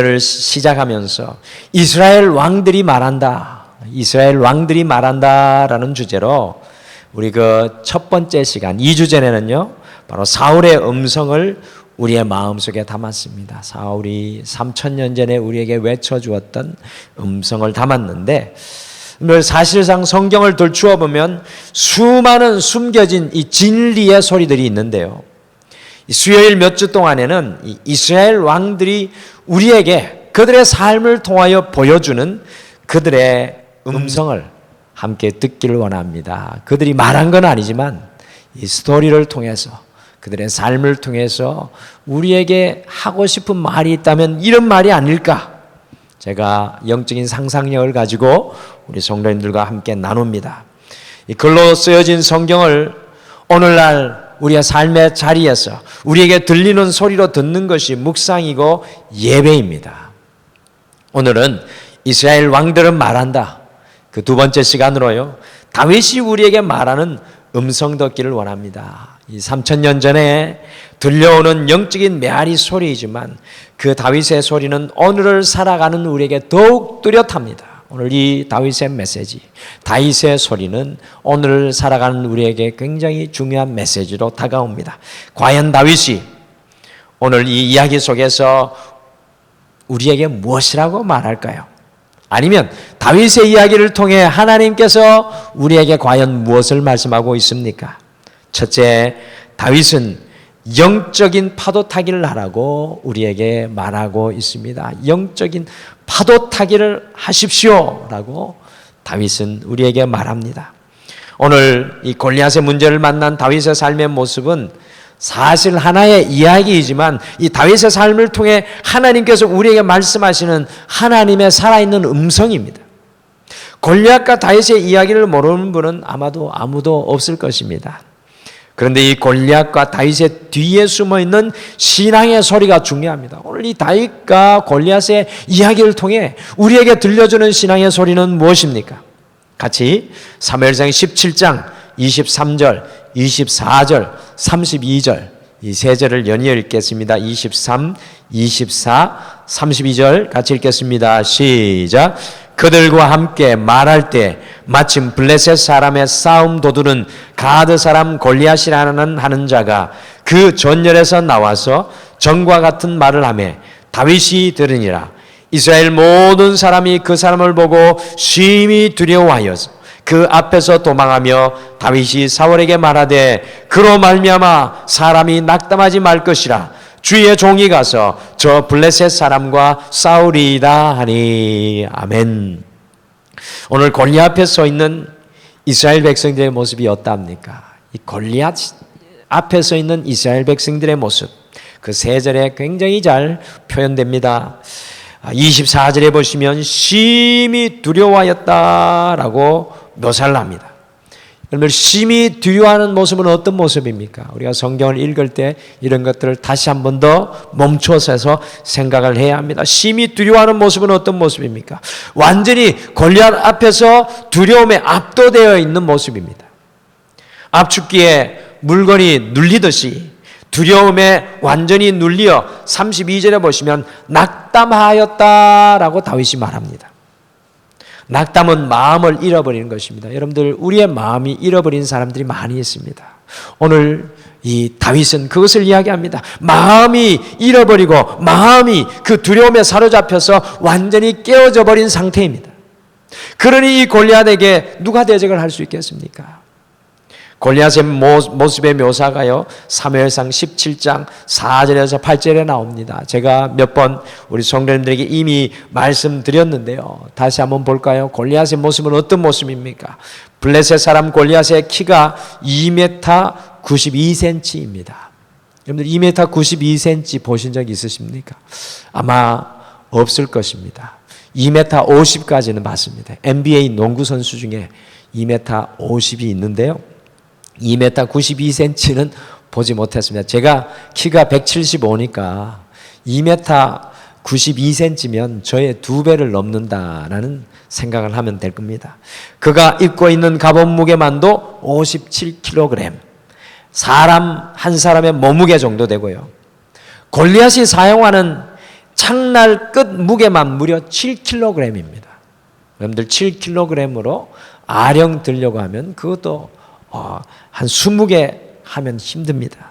를 시작하면서 이스라엘 왕들이 말한다, 이스라엘 왕들이 말한다라는 주제로 우리 그 첫 번째 시간 2주 전에는요 바로 사울의 음성을 우리의 마음속에 담았습니다. 사울이 3000년 전에 우리에게 외쳐주었던 음성을 담았는데, 사실상 성경을 들추어 보면 수많은 숨겨진 이 진리의 소리들이 있는데요, 수요일 몇 주 동안에는 이 이스라엘 왕들이 우리에게 그들의 삶을 통하여 보여주는 그들의 음성을 함께 듣기를 원합니다. 그들이 말한 건 아니지만 이 스토리를 통해서, 그들의 삶을 통해서 우리에게 하고 싶은 말이 있다면 이런 말이 아닐까, 제가 영적인 상상력을 가지고 우리 성도님들과 함께 나눕니다. 이 글로 쓰여진 성경을 오늘날 우리의 삶의 자리에서 우리에게 들리는 소리로 듣는 것이 묵상이고 예배입니다. 오늘은 이스라엘 왕들은 말한다, 그 두 번째 시간으로요 다윗이 우리에게 말하는 음성 듣기를 원합니다. 이 3000년 전에 들려오는 영적인 메아리 소리이지만 그 다윗의 소리는 오늘을 살아가는 우리에게 더욱 뚜렷합니다. 오늘 이 다윗의 메시지, 다윗의 소리는 오늘 살아가는 우리에게 굉장히 중요한 메시지로 다가옵니다. 과연 다윗이 오늘 이 이야기 속에서 우리에게 무엇이라고 말할까요? 아니면 다윗의 이야기를 통해 하나님께서 우리에게 과연 무엇을 말씀하고 있습니까? 첫째, 다윗은 영적인 파도 타기를 하라고 우리에게 말하고 있습니다. 영적인 파도 타기를 하십시오라고 다윗은 우리에게 말합니다. 오늘 이 골리앗의 문제를 만난 다윗의 삶의 모습은 사실 하나의 이야기이지만 이 다윗의 삶을 통해 하나님께서 우리에게 말씀하시는 하나님의 살아있는 음성입니다. 골리앗과 다윗의 이야기를 모르는 분은 아마도 아무도 없을 것입니다. 그런데 이 골리앗과 다윗의 뒤에 숨어있는 신앙의 소리가 중요합니다. 오늘 이 다윗과 골리앗의 이야기를 통해 우리에게 들려주는 신앙의 소리는 무엇입니까? 같이 사무엘상 17장 23절, 24절, 32절 이 세 절을 연이어 읽겠습니다. 23, 24, 32절 같이 읽겠습니다. 시작. 그들과 함께 말할 때 마침 블레셋 사람의 싸움 도두는 가드 사람 골리앗이라는 하는 자가 그 전열에서 나와서 전과 같은 말을 하며 다윗이 들으니라. 이스라엘 모든 사람이 그 사람을 보고 심히 두려워하여서 그 앞에서 도망하며 다윗이 사울에게 말하되 그로 말미암아 사람이 낙담하지 말 것이라. 주의 종이 가서 저 블레셋 사람과 싸우리이다 하니. 아멘. 오늘 골리앗 앞에 서 있는 이스라엘 백성들의 모습이 어떠합니까? 이 골리앗 앞에 서 있는 이스라엘 백성들의 모습, 그 세 절에 굉장히 잘 표현됩니다. 24절에 보시면 심히 두려워하였다라고 묘사를 합니다. 여러분, 심히 두려워하는 모습은 어떤 모습입니까? 우리가 성경을 읽을 때 이런 것들을 다시 한 번 더 멈춰서서 생각을 해야 합니다. 심히 두려워하는 모습은 어떤 모습입니까? 완전히 골리앗 앞에서 두려움에 압도되어 있는 모습입니다. 압축기에 물건이 눌리듯이 두려움에 완전히 눌려 32절에 보시면 낙담하였다라고 다윗이 말합니다. 낙담은 마음을 잃어버리는 것입니다. 여러분들, 우리의 마음이 잃어버린 사람들이 많이 있습니다. 오늘 이 다윗은 그것을 이야기합니다. 마음이 잃어버리고 마음이 그 두려움에 사로잡혀서 완전히 깨어져 버린 상태입니다. 그러니 이 골리앗에게 누가 대적을 할 수 있겠습니까? 골리앗의 모습의 묘사가요 사무엘상 17장 4절에서 8절에 나옵니다. 제가 몇 번 우리 성도님들에게 이미 말씀드렸는데요, 다시 한번 볼까요? 골리앗의 모습은 어떤 모습입니까? 블레셋 사람 골리앗의 키가 2m 92cm입니다. 여러분들 2m 92cm 보신 적 있으십니까? 아마 없을 것입니다. 2m 50까지는 봤습니다. NBA 농구 선수 중에 2m 50이 있는데요, 2m 92cm는 보지 못했습니다. 제가 키가 175니까 2m 92cm면 저의 2배를 넘는다라는 생각을 하면 될 겁니다. 그가 입고 있는 갑옷 무게만도 57kg, 사람 한 사람의 몸무게 정도 되고요. 골리앗이 사용하는 창날 끝 무게만 무려 7kg입니다. 여러분들 7kg으로 아령 들려고 하면 그것도 한 20개 하면 힘듭니다.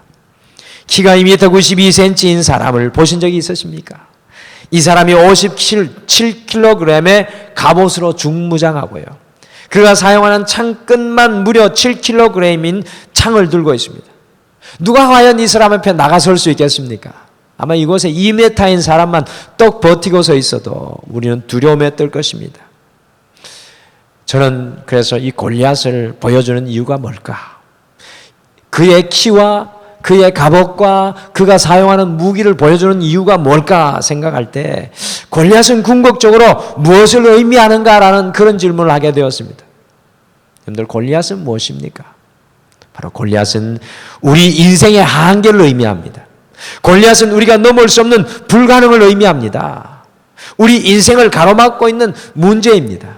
키가 2m92cm인 사람을 보신 적이 있으십니까? 이 사람이 57kg의 갑옷으로 중무장하고요. 그가 사용하는 창 끝만 무려 7kg인 창을 들고 있습니다. 누가 과연 이 사람 앞에 나가설 수 있겠습니까? 아마 이곳에 2m인 사람만 떡 버티고 서 있어도 우리는 두려움에 떨 것입니다. 저는 그래서 이 골리앗을 보여주는 이유가 뭘까? 그의 키와 그의 갑옷과 그가 사용하는 무기를 보여주는 이유가 뭘까 생각할 때 골리앗은 궁극적으로 무엇을 의미하는가라는 그런 질문을 하게 되었습니다. 여러분들, 골리앗은 무엇입니까? 바로 골리앗은 우리 인생의 한계를 의미합니다. 골리앗은 우리가 넘을 수 없는 불가능을 의미합니다. 우리 인생을 가로막고 있는 문제입니다.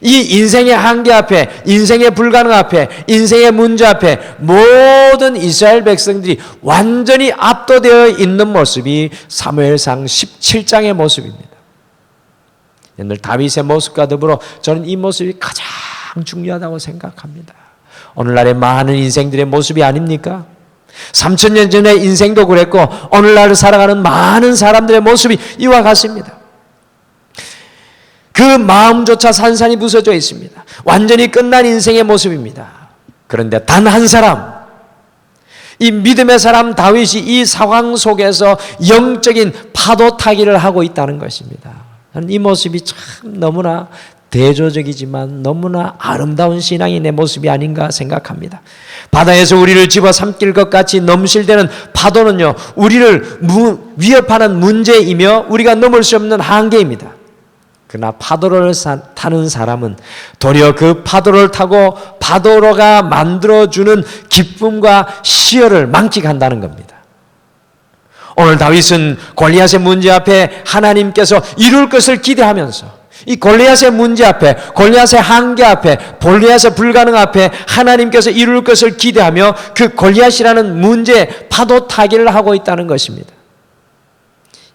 이 인생의 한계 앞에, 인생의 불가능 앞에, 인생의 문제 앞에 모든 이스라엘 백성들이 완전히 압도되어 있는 모습이 사무엘상 17장의 모습입니다. 옛날 다윗의 모습과 더불어 저는 이 모습이 가장 중요하다고 생각합니다. 오늘날의 많은 인생들의 모습이 아닙니까? 3000년 전의 인생도 그랬고 오늘날 살아가는 많은 사람들의 모습이 이와 같습니다. 그 마음조차 산산이 부서져 있습니다. 완전히 끝난 인생의 모습입니다. 그런데 단 한 사람, 이 믿음의 사람 다윗이 이 상황 속에서 영적인 파도 타기를 하고 있다는 것입니다. 저는 이 모습이 참 너무나 대조적이지만 너무나 아름다운 신앙인의 모습이 아닌가 생각합니다. 바다에서 우리를 집어삼킬 것 같이 넘실대는 파도는요, 우리를 위협하는 문제이며 우리가 넘을 수 없는 한계입니다. 그러나 파도를 타는 사람은 도리어 그 파도를 타고 파도가 만들어주는 기쁨과 시열을 만끽한다는 겁니다. 오늘 다윗은 골리앗의 문제 앞에 하나님께서 이룰 것을 기대하면서 이 골리앗의 문제 앞에, 골리앗의 한계 앞에, 골리앗의 불가능 앞에 하나님께서 이룰 것을 기대하며 그 골리앗이라는 문제 파도 타기를 하고 있다는 것입니다.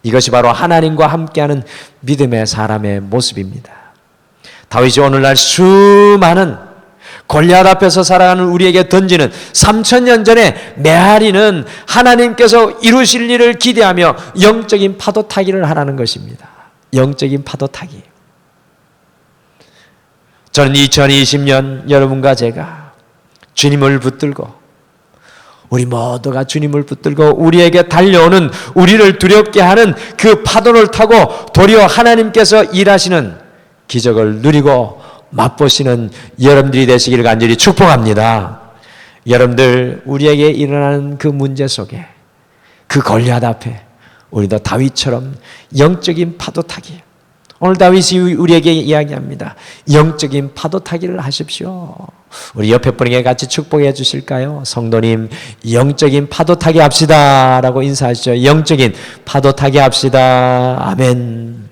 이것이 바로 하나님과 함께하는 믿음의 사람의 모습입니다. 다윗이 오늘날 수많은 골리앗 앞에서 살아가는 우리에게 던지는 3000년 전에 메아리는 하나님께서 이루실 일을 기대하며 영적인 파도 타기를 하라는 것입니다. 영적인 파도 타기. 저는 2020년 여러분과 제가 주님을 붙들고 우리 모두가 주님을 붙들고 우리에게 달려오는 우리를 두렵게 하는 그 파도를 타고 도리어 하나님께서 일하시는 기적을 누리고 맛보시는 여러분들이 되시기를 간절히 축복합니다. 여러분들, 우리에게 일어나는 그 문제 속에 그 골리앗 앞에 우리도 다윗처럼 영적인 파도 타기, 오늘 다윗이 우리에게 이야기합니다. 영적인 파도 타기를 하십시오. 우리 옆에 분에게 같이 축복해 주실까요? 성도님, 영적인 파도 타기 합시다 라고 인사하시죠. 영적인 파도 타기 합시다. 아멘.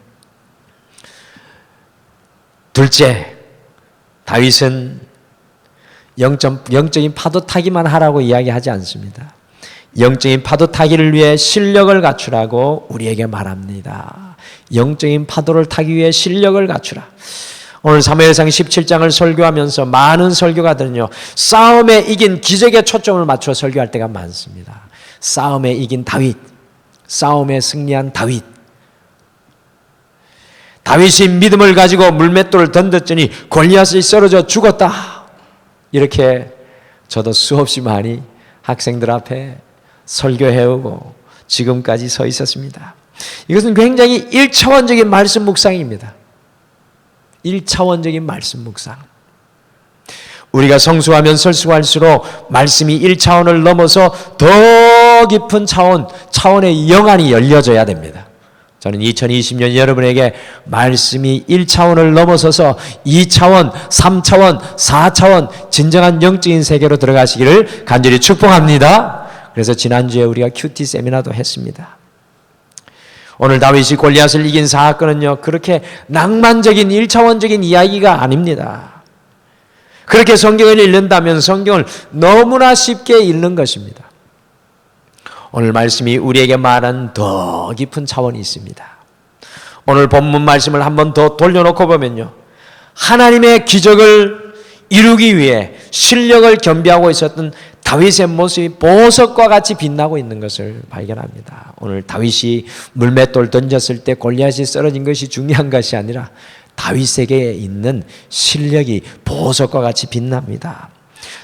둘째, 다윗은 영적인 파도 타기만 하라고 이야기하지 않습니다. 영적인 파도 타기를 위해 실력을 갖추라고 우리에게 말합니다. 영적인 파도를 타기 위해 실력을 갖추라. 오늘 사무엘상 17장을 설교하면서 많은 설교가들은요, 싸움에 이긴 기적에 초점을 맞춰 설교할 때가 많습니다. 싸움에 이긴 다윗, 싸움에 승리한 다윗. 다윗이 믿음을 가지고 물맷돌을 던졌더니 골리앗이 쓰러져 죽었다. 이렇게 저도 수없이 많이 학생들 앞에 설교해오고 지금까지 서 있었습니다. 이것은 굉장히 1차원적인 말씀 묵상입니다. 1차원적인 말씀 묵상. 우리가 성수하면 설수할수록 말씀이 1차원을 넘어서 더 깊은 차원의 영안이 열려져야 됩니다. 저는 2020년 여러분에게 말씀이 1차원을 넘어서서 2차원, 3차원, 4차원 진정한 영적인 세계로 들어가시기를 간절히 축복합니다. 그래서 지난주에 우리가 큐티 세미나도 했습니다. 오늘 다윗이 골리앗을 이긴 사건은요, 그렇게 낭만적인 1차원적인 이야기가 아닙니다. 그렇게 성경을 읽는다면 성경을 너무나 쉽게 읽는 것입니다. 오늘 말씀이 우리에게 말한 더 깊은 차원이 있습니다. 오늘 본문 말씀을 한번 더 돌려놓고 보면요, 하나님의 기적을 이루기 위해 실력을 겸비하고 있었던 다윗의 모습이 보석과 같이 빛나고 있는 것을 발견합니다. 오늘 다윗이 물맷돌 던졌을 때 골리앗이 쓰러진 것이 중요한 것이 아니라 다윗에게 있는 실력이 보석과 같이 빛납니다.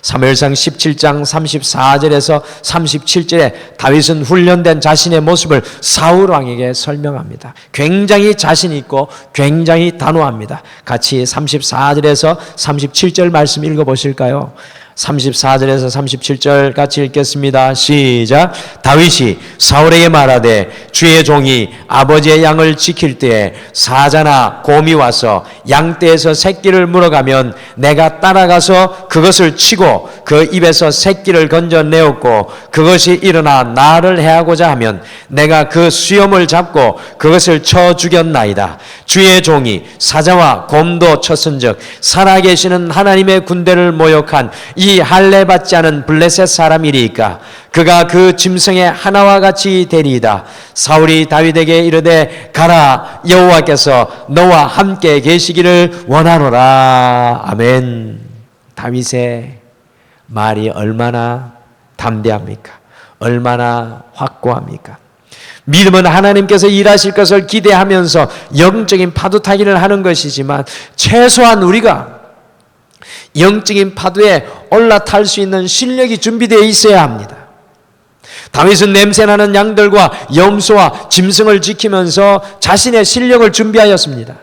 사무엘상 17장 34절에서 37절에 다윗은 훈련된 자신의 모습을 사울 왕에게 설명합니다. 굉장히 자신 있고 굉장히 단호합니다. 같이 34절에서 37절 말씀 읽어보실까요? 34절에서 37절 같이 읽겠습니다. 시작. 다윗이 사울에게 말하되 주의 종이 아버지의 양을 지킬 때에 사자나 곰이 와서 양떼에서 새끼를 물어가면 내가 따라가서 그것을 치고 그 입에서 새끼를 건져내었고 그것이 일어나 나를 해하고자 하면 내가 그 수염을 잡고 그것을 쳐 죽였나이다. 주의 종이 사자와 곰도 쳤은즉 살아계시는 하나님의 군대를 모욕한 이 할례받지 않은 블레셋 사람이리이까 그가 그 짐승의 하나와 같이 되리이다. 사울이 다윗에게 이르되 가라, 여호와께서 너와 함께 계시기를 원하노라. 아멘. 다윗의 말이 얼마나 담대합니까? 얼마나 확고합니까? 믿음은 하나님께서 일하실 것을 기대하면서 영적인 파도 타기를 하는 것이지만 최소한 우리가 영적인 파도에 올라탈 수 있는 실력이 준비되어 있어야 합니다. 다윗은 냄새나는 양들과 염소와 짐승을 지키면서 자신의 실력을 준비하였습니다.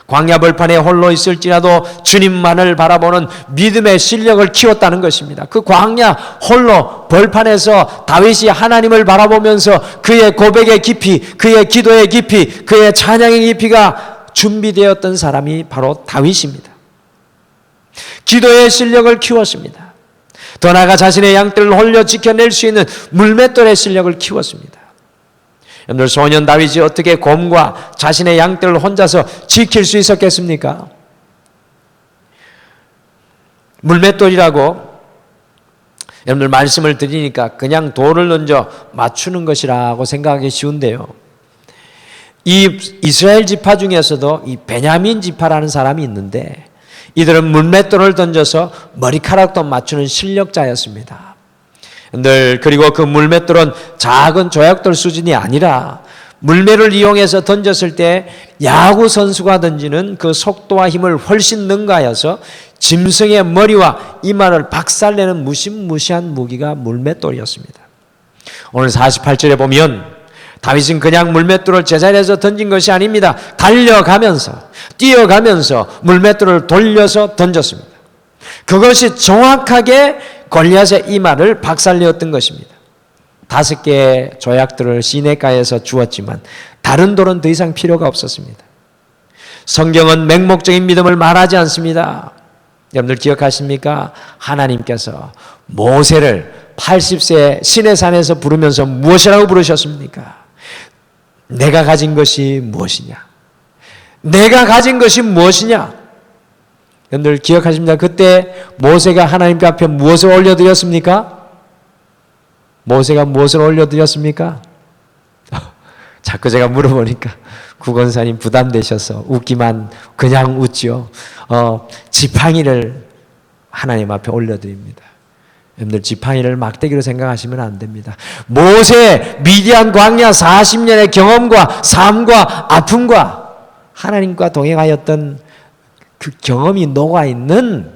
광야 벌판에 홀로 있을지라도 주님만을 바라보는 믿음의 실력을 키웠다는 것입니다. 그 광야 홀로 벌판에서 다윗이 하나님을 바라보면서 그의 고백의 깊이, 그의 기도의 깊이, 그의 찬양의 깊이가 준비되었던 사람이 바로 다윗입니다. 기도의 실력을 키웠습니다. 더 나아가 자신의 양떼를 홀려 지켜낼 수 있는 물맷돌의 실력을 키웠습니다. 여러분들, 소년 다윗이 어떻게 곰과 자신의 양떼를 혼자서 지킬 수 있었겠습니까? 물맷돌이라고 여러분들 말씀을 드리니까 그냥 돌을 던져 맞추는 것이라고 생각하기 쉬운데요, 이 이스라엘 지파 중에서도 이 베냐민 지파라는 사람이 있는데 이들은 물맷돌을 던져서 머리카락도 맞추는 실력자였습니다. 그리고 그 물맷돌은 작은 조약돌 수준이 아니라 물매를 이용해서 던졌을 때 야구 선수가 던지는 그 속도와 힘을 훨씬 능가하여서 짐승의 머리와 이마를 박살내는 무시무시한 무기가 물맷돌이었습니다. 오늘 48절에 보면 다윗은 그냥 물맷돌을 제자리에서 던진 것이 아닙니다. 달려가면서, 뛰어가면서 물맷돌을 돌려서 던졌습니다. 그것이 정확하게 골리앗의 이마를 박살내었던 것입니다. 5개의 조약들을 시내가에서 주었지만 다른 돌은 더 이상 필요가 없었습니다. 성경은 맹목적인 믿음을 말하지 않습니다. 여러분들 기억하십니까? 하나님께서 모세를 80세 시내산에서 부르면서 무엇이라고 부르셨습니까? 내가 가진 것이 무엇이냐? 내가 가진 것이 무엇이냐? 여러분들 기억하십니까? 그때 모세가 하나님 앞에 무엇을 올려드렸습니까? 모세가 무엇을 올려드렸습니까? 자꾸 제가 물어보니까 구건사님 부담되셔서 웃기만 그냥 웃죠. 지팡이를 하나님 앞에 올려드립니다. 여러분들 지팡이를 막대기로 생각하시면 안 됩니다. 모세 미디안 광야 40년의 경험과 삶과 아픔과 하나님과 동행하였던 그 경험이 녹아있는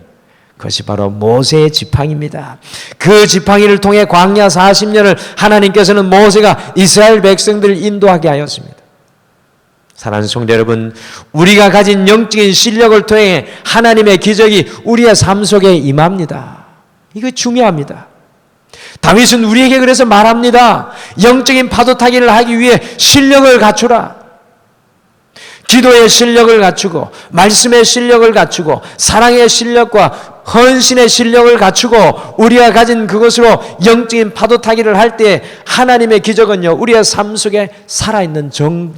그것이 바로 모세의 지팡이입니다. 그 지팡이를 통해 광야 40년을 하나님께서는 모세가 이스라엘 백성들을 인도하게 하였습니다. 사랑하는 성도 여러분, 우리가 가진 영적인 실력을 통해 하나님의 기적이 우리의 삶 속에 임합니다. 이거 중요합니다. 다윗은 우리에게 그래서 말합니다. 영적인 파도 타기를 하기 위해 실력을 갖추라. 기도의 실력을 갖추고 말씀의 실력을 갖추고 사랑의 실력과 헌신의 실력을 갖추고 우리가 가진 그것으로 영적인 파도 타기를 할 때 하나님의 기적은요, 우리의 삶 속에 살아있는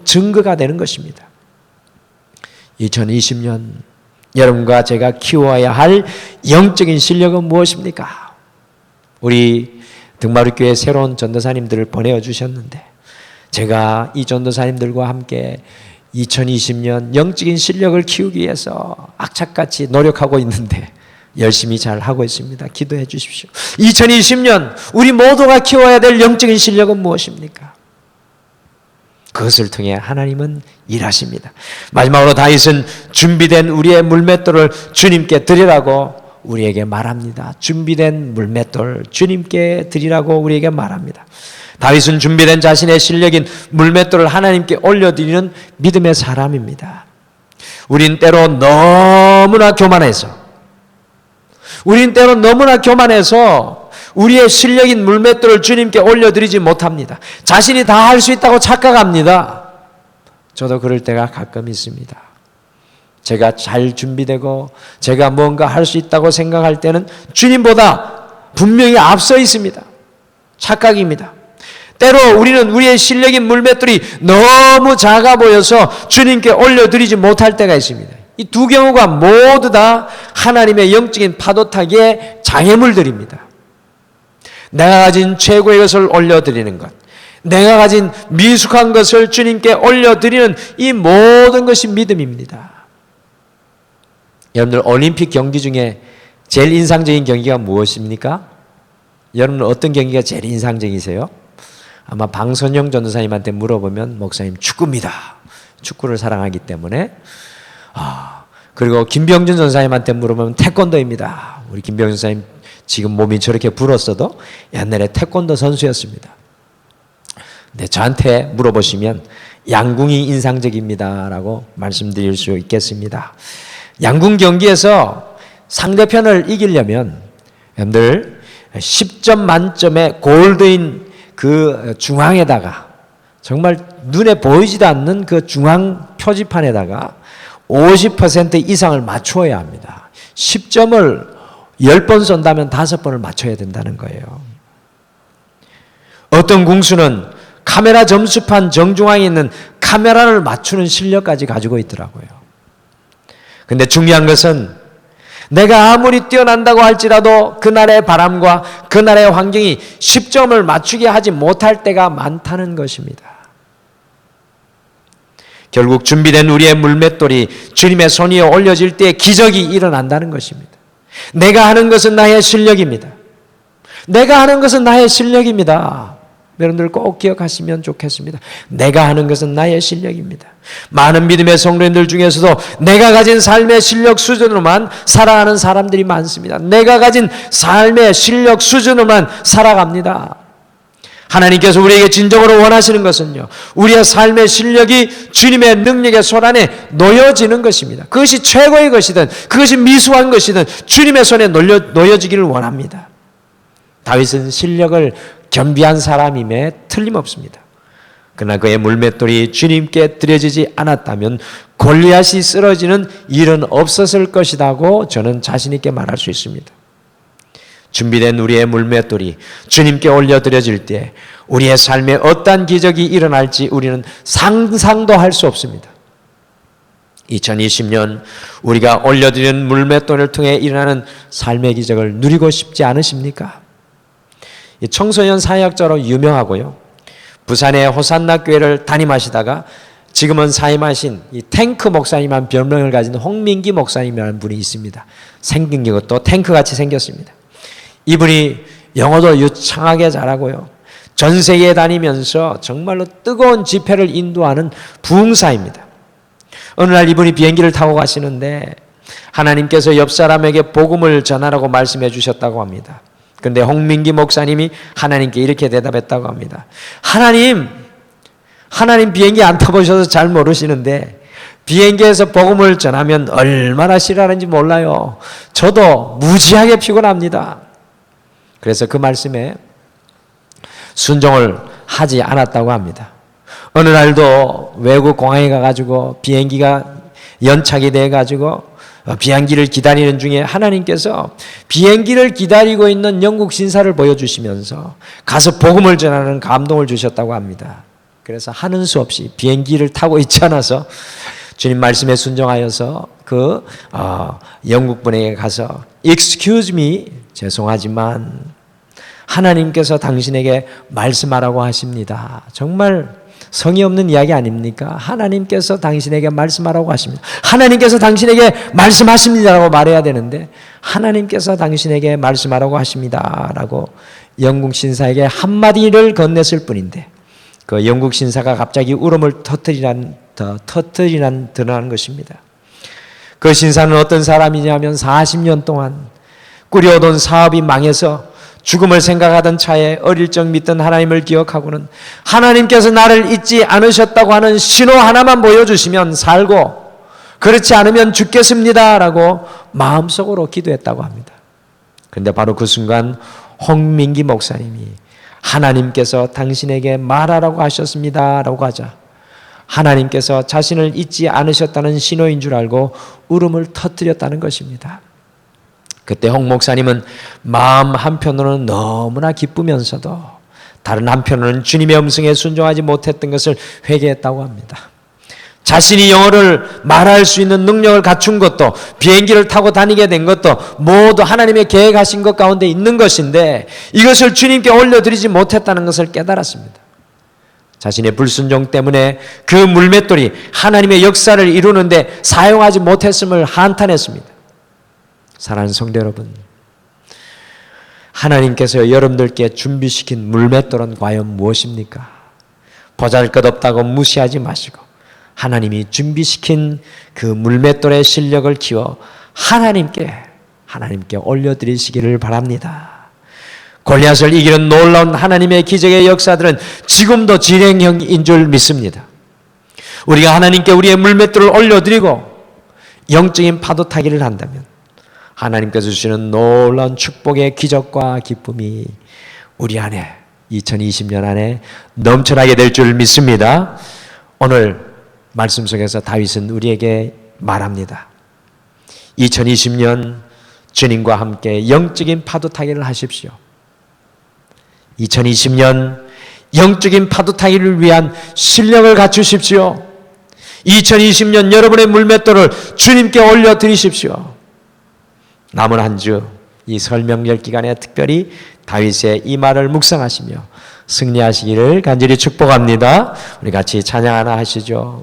증거가 되는 것입니다. 2020년 여러분과 제가 키워야 할 영적인 실력은 무엇입니까? 우리 등마루교회 새로운 전도사님들을 보내어 주셨는데 제가 이 전도사님들과 함께 2020년 영적인 실력을 키우기 위해서 악착같이 노력하고 있는데 열심히 잘 하고 있습니다. 기도해 주십시오. 2020년 우리 모두가 키워야 될 영적인 실력은 무엇입니까? 그것을 통해 하나님은 일하십니다. 마지막으로 다윗은 준비된 우리의 물맷돌을 주님께 드리라고 우리에게 말합니다. 준비된 물맷돌 주님께 드리라고 우리에게 말합니다. 다윗은 준비된 자신의 실력인 물맷돌을 하나님께 올려드리는 믿음의 사람입니다. 우린 때로 너무나 교만해서 우리의 실력인 물맷돌을 주님께 올려드리지 못합니다. 자신이 다 할 수 있다고 착각합니다. 저도 그럴 때가 가끔 있습니다. 제가 잘 준비되고 제가 뭔가 할 수 있다고 생각할 때는 주님보다 분명히 앞서 있습니다. 착각입니다. 때로 우리는 우리의 실력인 물맷돌이 너무 작아 보여서 주님께 올려드리지 못할 때가 있습니다. 이 두 경우가 모두 다 하나님의 영적인 파도타기의 장애물들입니다. 내가 가진 최고의 것을 올려드리는 것, 내가 가진 미숙한 것을 주님께 올려드리는 이 모든 것이 믿음입니다. 여러분들 올림픽 경기 중에 제일 인상적인 경기가 무엇입니까? 여러분은 어떤 경기가 제일 인상적이세요? 아마 방선영 전도사님한테 물어보면 목사님 축구입니다. 축구를 사랑하기 때문에. 그리고 김병준 전사님한테 물어보면 태권도입니다. 우리 김병준 전사님 지금 몸이 저렇게 불었어도 옛날에 태권도 선수였습니다. 근데 저한테 물어보시면 양궁이 인상적입니다라고 말씀드릴 수 있겠습니다. 양궁 경기에서 상대편을 이기려면 여러분들 10점 만점의 골드인 그 중앙에다가 정말 눈에 보이지도 않는 그 중앙 표지판에다가 50% 이상을 맞추어야 합니다. 10점을 10번 쏜다면 5번을 맞춰야 된다는 거예요. 어떤 궁수는 카메라 점수판 정중앙에 있는 카메라를 맞추는 실력까지 가지고 있더라고요. 근데 중요한 것은 내가 아무리 뛰어난다고 할지라도 그날의 바람과 그날의 환경이 10점을 맞추게 하지 못할 때가 많다는 것입니다. 결국 준비된 우리의 물맷돌이 주님의 손 위에 올려질 때 기적이 일어난다는 것입니다. 내가 하는 것은 나의 실력입니다. 여러분들 꼭 기억하시면 좋겠습니다. 내가 하는 것은 나의 실력입니다. 많은 믿음의 성도님들 중에서도 내가 가진 삶의 실력 수준으로만 살아가는 사람들이 많습니다. 내가 가진 삶의 실력 수준으로만 살아갑니다. 하나님께서 우리에게 진정으로 원하시는 것은요, 우리의 삶의 실력이 주님의 능력의 손 안에 놓여지는 것입니다. 그것이 최고의 것이든 그것이 미수한 것이든 주님의 손에 놓여지기를 원합니다. 다윗은 실력을 겸비한 사람임에 틀림없습니다. 그러나 그의 물맷돌이 주님께 드려지지 않았다면 골리앗이 쓰러지는 일은 없었을 것이라고 저는 자신 있게 말할 수 있습니다. 준비된 우리의 물맷돌이 주님께 올려드려질 때 우리의 삶에 어떠한 기적이 일어날지 우리는 상상도 할 수 없습니다. 2020년 우리가 올려드리는 물맷돌을 통해 일어나는 삶의 기적을 누리고 싶지 않으십니까? 청소년 사역자로 유명하고요, 부산의 호산나 교회를 담임하시다가 지금은 사임하신 이 탱크 목사님한 별명을 가진 홍민기 목사님이라는 분이 있습니다. 생긴 것도 탱크같이 생겼습니다. 이분이 영어도 유창하게 잘하고요, 전 세계에 다니면서 정말로 뜨거운 집회를 인도하는 부흥사입니다. 어느 날 이분이 비행기를 타고 가시는데 하나님께서 옆 사람에게 복음을 전하라고 말씀해 주셨다고 합니다. 그런데 홍민기 목사님이 하나님께 이렇게 대답했다고 합니다. 하나님 비행기 안 타보셔서 잘 모르시는데 비행기에서 복음을 전하면 얼마나 싫어하는지 몰라요. 저도 무지하게 피곤합니다. 그래서 그 말씀에 순종을 하지 않았다고 합니다. 어느 날도 외국 공항에 가가지고 비행기가 연착이 돼가지고 비행기를 기다리는 중에 하나님께서 비행기를 기다리고 있는 영국 신사를 보여주시면서 가서 복음을 전하는 감동을 주셨다고 합니다. 그래서 하는 수 없이 비행기를 타고 있지 않아서 주님 말씀에 순종하여서 그 영국 분에게 가서 Excuse me, 죄송하지만 하나님께서 당신에게 말씀하라고 하십니다. 정말 성의 없는 이야기 아닙니까? 하나님께서 당신에게 말씀하라고 하십니다. 하나님께서 당신에게 말씀하십니다라고 말해야 되는데 하나님께서 당신에게 말씀하라고 하십니다라고 영국 신사에게 한마디를 건넸을 뿐인데 그 영국 신사가 갑자기 울음을 터뜨리란 드러나는 것입니다. 그 신사는 어떤 사람이냐면 40년 동안 꾸려오던 사업이 망해서 죽음을 생각하던 차에 어릴 적 믿던 하나님을 기억하고는 하나님께서 나를 잊지 않으셨다고 하는 신호 하나만 보여주시면 살고 그렇지 않으면 죽겠습니다라고 마음속으로 기도했다고 합니다. 그런데 바로 그 순간 홍민기 목사님이 하나님께서 당신에게 말하라고 하셨습니다라고 하자 하나님께서 자신을 잊지 않으셨다는 신호인 줄 알고 울음을 터뜨렸다는 것입니다. 그때 홍 목사님은 마음 한편으로는 너무나 기쁘면서도 다른 한편으로는 주님의 음성에 순종하지 못했던 것을 회개했다고 합니다. 자신이 영어를 말할 수 있는 능력을 갖춘 것도 비행기를 타고 다니게 된 것도 모두 하나님의 계획하신 것 가운데 있는 것인데 이것을 주님께 올려드리지 못했다는 것을 깨달았습니다. 자신의 불순종 때문에 그 물맷돌이 하나님의 역사를 이루는데 사용하지 못했음을 한탄했습니다. 사랑하는 성도 여러분, 하나님께서 여러분들께 준비시킨 물맷돌은 과연 무엇입니까? 보잘것없다고 무시하지 마시고 하나님이 준비시킨 그 물맷돌의 실력을 키워 하나님께 올려드리시기를 바랍니다. 골리앗을 이기는 놀라운 하나님의 기적의 역사들은 지금도 진행형인 줄 믿습니다. 우리가 하나님께 우리의 물맷돌을 올려드리고 영적인 파도 타기를 한다면 하나님께서 주시는 놀라운 축복의 기적과 기쁨이 우리 안에 2020년 안에 넘쳐나게 될 줄 믿습니다. 오늘 말씀 속에서 다윗은 우리에게 말합니다. 2020년 주님과 함께 영적인 파도 타기를 하십시오. 2020년 영적인 파도 타기를 위한 실력을 갖추십시오. 2020년 여러분의 물맷돌을 주님께 올려드리십시오. 남은 한 주 이 설 명절 기간에 특별히 다윗의 이 말을 묵상하시며 승리하시기를 간절히 축복합니다. 우리 같이 찬양 하나 하시죠.